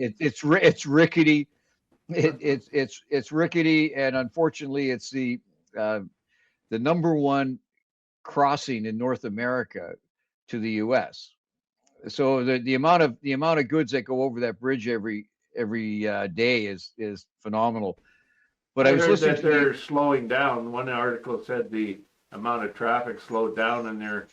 It's rickety. It's rickety, and unfortunately, it's the number one crossing in North America to the U.S. So the amount of goods that go over that bridge every day is phenomenal. But I was heard listening that they're slowing down. One article said the amount of traffic slowed down, and their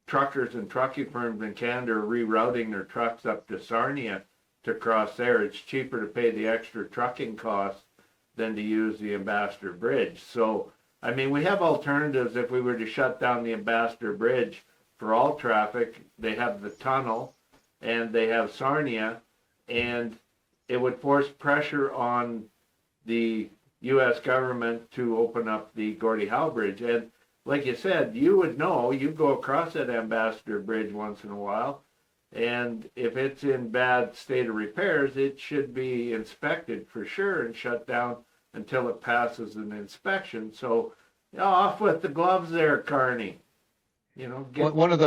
truckers and trucking firms in Canada are rerouting their trucks up to Sarnia to cross there. It's cheaper to pay the extra trucking costs than to use the Ambassador Bridge. So, I mean, we have alternatives if we were to shut down the Ambassador Bridge for all traffic. They have the tunnel, and they have Sarnia, and it would force pressure on the U.S. government to open up the Gordie Howe Bridge. And like you said, you would know, you go across that Ambassador Bridge once in a while, and if it's in bad state of repairs, it should be inspected for sure and shut down until it passes an inspection. So off with the gloves there, Carney. You know, one of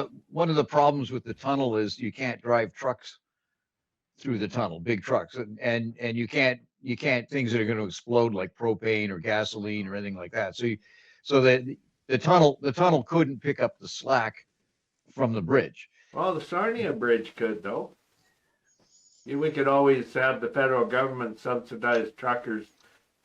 the problems with the tunnel is you can't drive trucks through the tunnel, big trucks, and you can't things that are going to explode like propane or gasoline or anything like that. So that the tunnel couldn't pick up the slack from the bridge. Well, the Sarnia Bridge could, though. We could always have the federal government subsidize truckers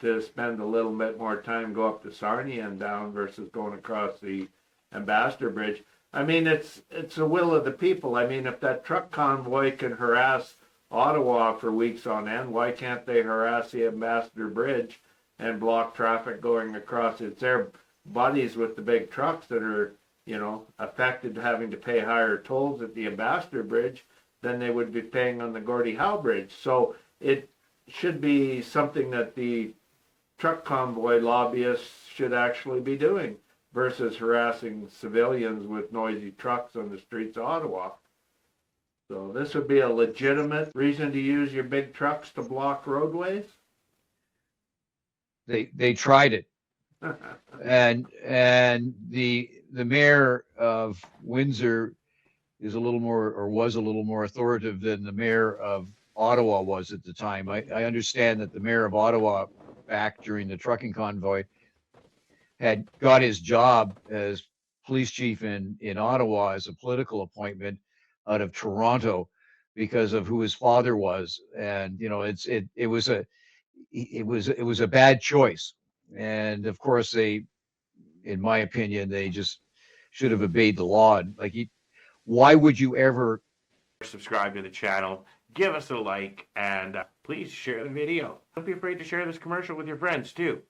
to spend a little bit more time, go up to Sarnia and down versus going across the Ambassador Bridge. I mean, it's the will of the people. I mean, if that truck convoy can harass Ottawa for weeks on end, why can't they harass the Ambassador Bridge and block traffic going across? It's their buddies with the big trucks that are, you know, affected having to pay higher tolls at the Ambassador Bridge than they would be paying on the Gordie Howe Bridge. So it should be something that the truck convoy lobbyists should actually be doing versus harassing civilians with noisy trucks on the streets of Ottawa. So this would be a legitimate reason to use your big trucks to block roadways? They tried it. and the mayor of Windsor is a little more, or was a little more authoritative than the mayor of Ottawa was at the time. I understand that the mayor of Ottawa, back during the trucking convoy, had got his job as police chief in Ottawa as a political appointment out of Toronto because of who his father was. And, you know, it was a bad choice. And of course they, in my opinion, they just should have obeyed the law. Like, why would you ever subscribe to the channel, give us a like, and please share the video. Don't be afraid to share this commercial with your friends too.